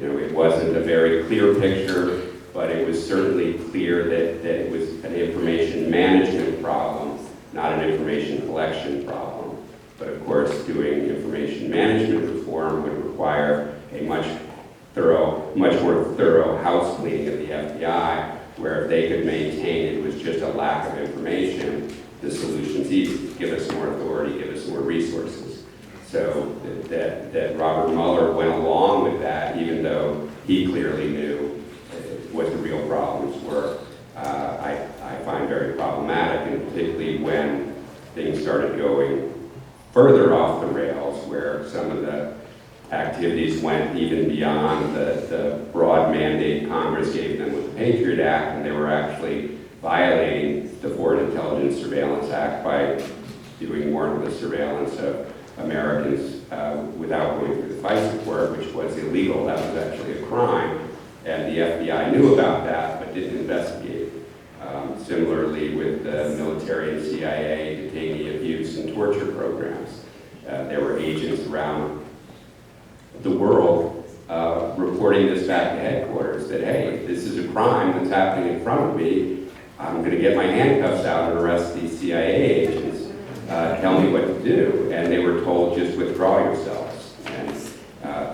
It wasn't a very clear picture, but it was certainly clear that it was an information management problem, not an information collection problem. But of course, doing information management reform would require a much more thorough house cleaning of the FBI, where if they could maintain it was just a lack of information, the solution's easy. Give us more authority, give us more resources. So that Robert Mueller went along with that, even though he clearly knew what the real problems were, I find very problematic, and particularly when things started going further off the rails, where some of the activities went even beyond the broad mandate Congress gave them with the Patriot Act, and they were actually violating the Foreign Intelligence Surveillance Act by doing warrantless surveillance of Americans without going through the FISA court, which was illegal. That was actually a crime, and the FBI knew about that but didn't investigate. Similarly with the military and CIA detainee abuse and torture programs. There were agents around the world reporting this back to headquarters that, hey, this is a crime that's happening in front of me. I'm going to get my handcuffs out and arrest these CIA agents. Tell me what to do. And they were told, just withdraw yourselves. And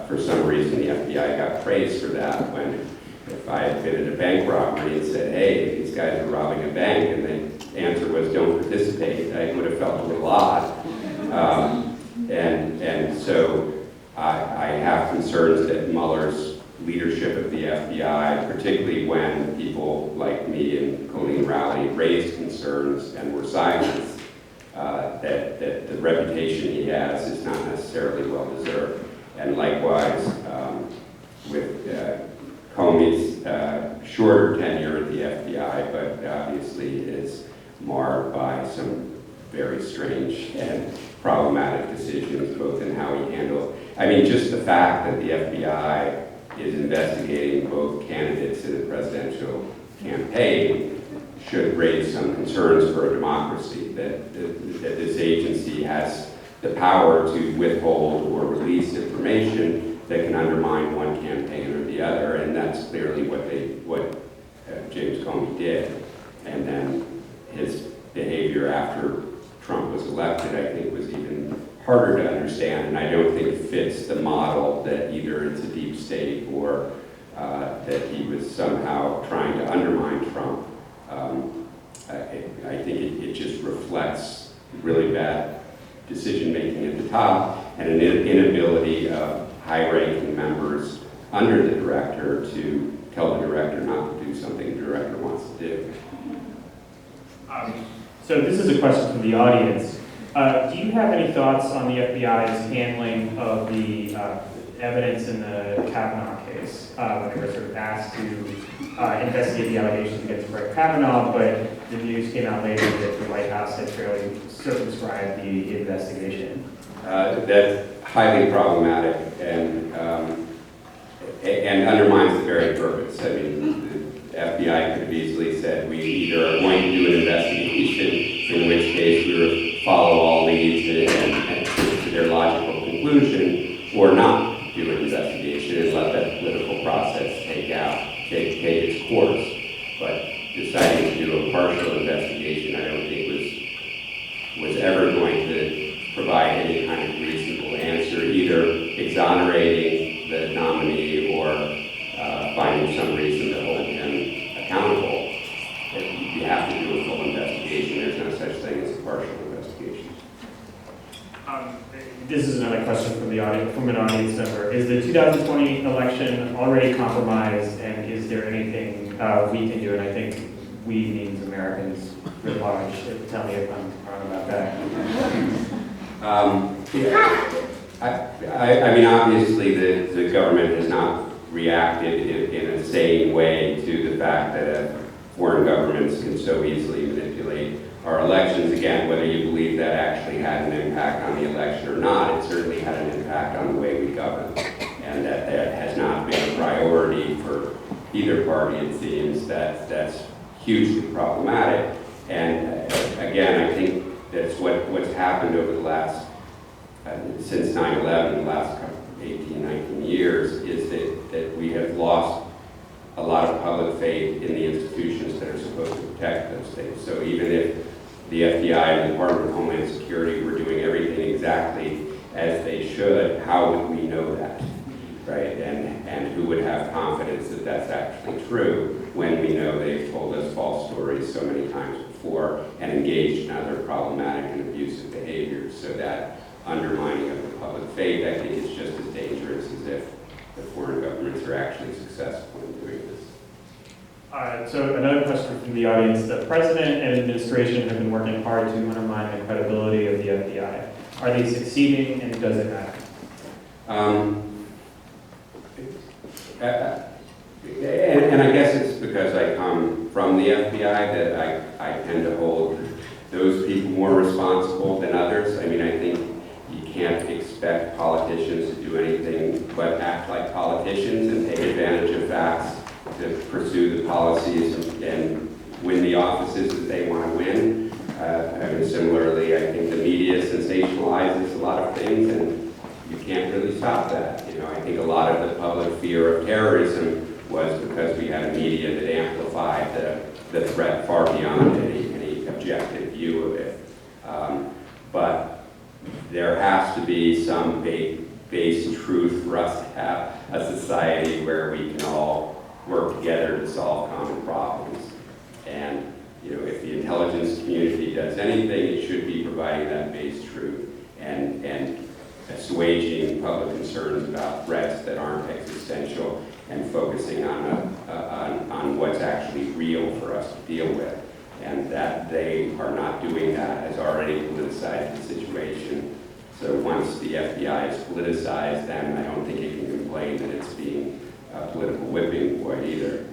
for some reason, the FBI got praised for that when if I had been at a bank robbery and said, hey, these guys are robbing a bank, and the answer was don't participate, I would have felt a little odd. And so I have concerns that Mueller's leadership of the FBI, particularly when people like me and Colleen Rowley raised concerns and were silenced, that the reputation he has is not necessarily well deserved. And likewise, with Comey's shorter tenure at the FBI, but obviously is marred by some very strange and problematic decisions, both in how he handled. I mean, just the fact that the FBI is investigating both candidates in the presidential campaign should raise some concerns for a democracy, that this agency has the power to withhold or release information that can undermine one campaign or the other, and that's clearly what James Comey did. And then his behavior after Trump was elected, I think, was even harder to understand, and I don't think fits the model that either it's a deep state or that he was somehow trying to undermine Trump. I think it just reflects really bad decision-making at the top and an inability of high-ranking members under the director to tell the director not to do something the director wants to do. So this is a question from the audience. Do you have any thoughts on the FBI's handling of the evidence in the Kavanaugh case when they were sort of asked to investigate the allegations against Brett Kavanaugh, but the news came out later that the White House had fairly circumscribed the investigation? That's highly problematic and undermines the very purpose. I mean, the FBI could have easily said, we either are going to do an investigation, in which case we would follow all leads and to their logical conclusion, or not do an investigation and let that political process take its course. But deciding to do a partial investigation, I don't think was ever going to provide any kind of reasonable answer, either exonerating the nominee or finding some reason to hold him accountable. You have to do a full investigation. There's no such thing as a partial investigation. This is another question from the audience, from an audience member. Is the 2020 election already compromised, and is there anything we can do? And I think we means Americans writ large. Tell me if I'm wrong about that. I mean, obviously the government has not reacted in a sane way to the fact that foreign governments can so easily manipulate our elections. Again, whether you believe that actually had an impact on the election or not, it certainly had an impact on the way we govern. And that has not been a priority for either party, it seems. That's hugely problematic. And again, I think that's what's happened over the last, since 9/11, the last 18, 19 years, is that we have lost a lot of public faith in the institutions that are supposed to protect those things. So even if the FBI and the Department of Homeland Security were doing everything exactly as they should, how would we know that, right? And who would have confidence that that's actually true when we know they've told us false stories so many times before and engaged in other problematic and abusive behaviors? So that undermining of the public faith, I think, is just as dangerous as if the foreign governments are actually successful in doing this. So another question from the audience. The president and administration have been working hard to undermine the credibility of the FBI. Are they succeeding, and does it matter? And I guess it's because I come from the FBI that I tend to hold those people more responsible than others. I mean, I think you can't expect politicians to do anything but act like politicians and take advantage of facts to pursue the policies and win the offices that they want to win. I mean, similarly, I think the media sensationalizes a lot of things, and you can't really stop that. You know, I think a lot of the public fear of terrorism was because we had a media that amplified the threat far beyond any objective view of it. But there has to be some base truth for us to have a society where we can all work together to solve common problems. And you know, if the intelligence community does anything, it should be providing that base truth and assuaging public concerns about threats that aren't existential and focusing on what's actually real for us to deal with. And that they are not doing that has already politicized the situation. So once the FBI is politicized, then I don't think it can complain that it's being a political whipping boy either.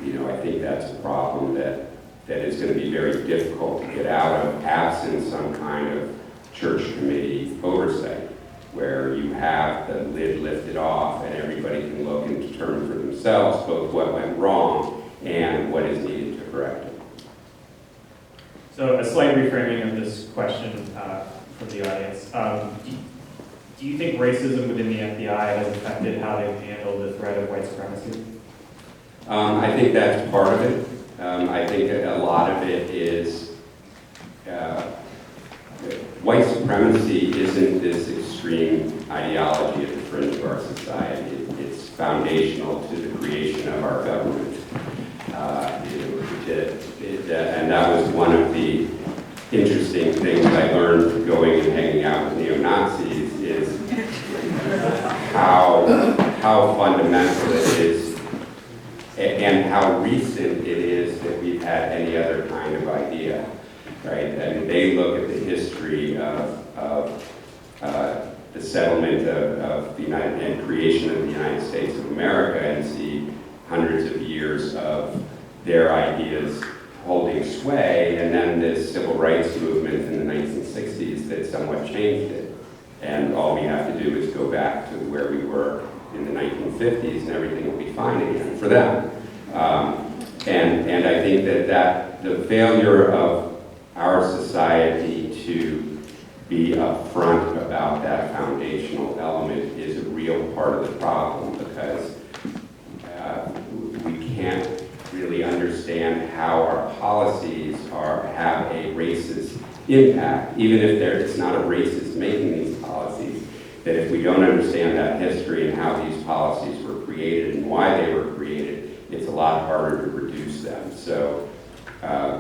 You know, I think that's a problem that is going to be very difficult to get out of absent some kind of church committee oversight, where you have the lid lifted off and everybody can look and determine for themselves both what went wrong and what is needed to correct it. So a slight reframing of this question from the audience. Do you think racism within the FBI has affected how they've handled the threat of white supremacy? I think that's part of it. I think a lot of it is white supremacy isn't this extreme ideology at the fringe of our society. It's foundational to the creation of our government. And that was one of the interesting things I learned going and hanging out with neo-Nazis is how fundamental it is and how recent it is that we've had any other kind of idea, right? And they look at the history of the settlement of the United and creation of the United States of America and see hundreds of years of their ideas holding sway, and then this civil rights movement in the 1960s that somewhat changed it. And all we have to do is go back to where we were in the 1950s and everything will be fine again for them. And I think that the failure of our society to be upfront about that foundational element is a real part of the problem, because we can't really understand how our policies have a racist impact, even if it's not a racist making these policies, that if we don't understand that history and how these policies were created and why they were created, it's a lot harder to reduce them. So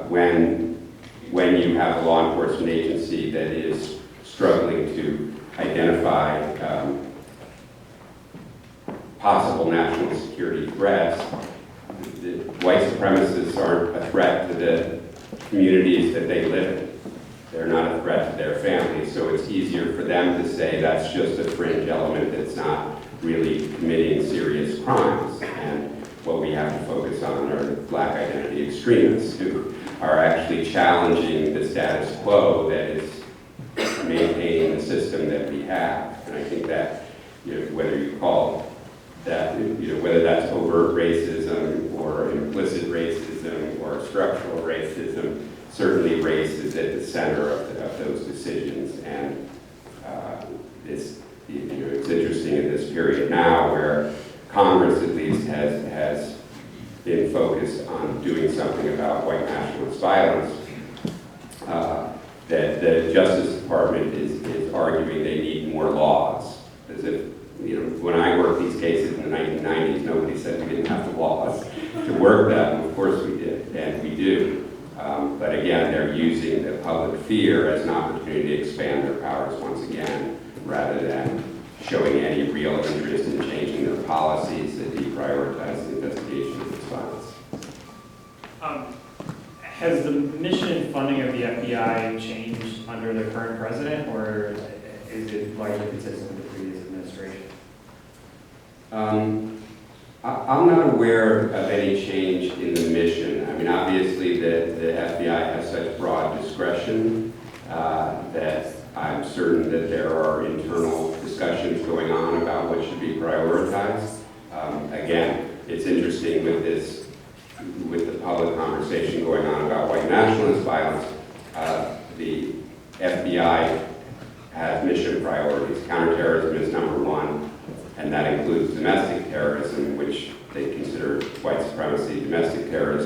when you have a law enforcement agency that is struggling to identify possible national security threats, the white supremacists aren't a threat to the communities that they live in. They're not a threat to their families, so it's easier for them to say that's just a fringe element that's not really committing serious crimes. And what we have to focus on are the black identity extremists who are actually challenging the status quo that is maintaining the system that we have. And I think that, whether you call that, whether that's overt racism or implicit racism or structural racism, certainly race is at the center of those decisions. And it's interesting interesting in this period now, where Congress at least has been focused on doing something about white nationalist violence, that the Justice Department is arguing they need more laws. As if, when I worked these cases in the 1990s, nobody said we didn't have the laws to work them. Of course we did, and we do. But again, they're using the public fear as an opportunity to expand their powers once again, rather than showing any real interest in changing their policies that deprioritize the investigation of this violence. Has the mission and funding of the FBI changed under the current president, or is it largely consistent with the previous administration? I'm not aware of any change in the mission. I mean, obviously the FBI has such broad discretion that I'm certain that there are internal discussions going on about what should be prioritized. Again, it's interesting with the public conversation going on about white nationalist violence. The FBI has mission priorities. Counterterrorism is number one, and that includes domestic terrorism, which they consider white supremacy. Domestic terrorism